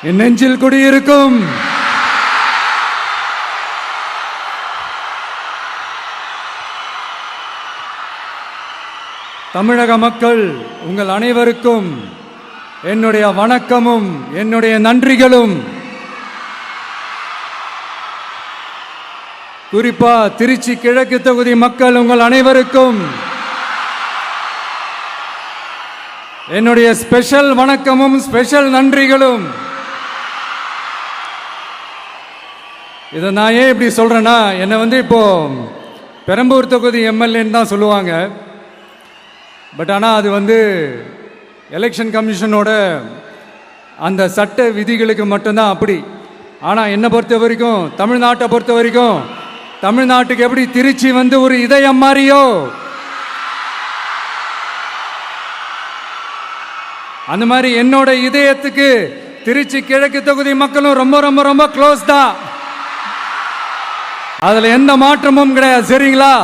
என் நெஞ்சில் குடியிருக்கும் தமிழக மக்கள் உங்கள் அனைவருக்கும் என்னுடைய வணக்கமும் என்னுடைய நன்றிகளும். குறிப்பா திருச்சி கிழக்கு தொகுதி மக்கள் உங்கள் அனைவருக்கும் என்னுடைய ஸ்பெஷல் வணக்கமும் ஸ்பெஷல் நன்றிகளும். இதை நான் ஏன் இப்படி சொல்றேன்னா, என்னை இப்போ பெரம்பூர் தொகுதி எம்எல்ஏன்னு தான் சொல்லுவாங்க. பட் ஆனால் அது எலெக்ஷன் கமிஷனோட அந்த சட்ட விதிகளுக்கு மட்டும்தான் அப்படி. ஆனால் என்னை பொறுத்த வரைக்கும், தமிழ்நாட்டை பொறுத்த வரைக்கும், தமிழ்நாட்டுக்கு எப்படி திருச்சி ஒரு இதயம் மாறியோ, அந்த மாதிரி என்னோட இதயத்துக்கு திருச்சி கிழக்கு தொகுதி மக்களும் ரொம்ப ரொம்ப ரொம்ப க்ளோஸ் தான். அதுல எந்த மாற்றமும் கிடையாது. சரிங்களா?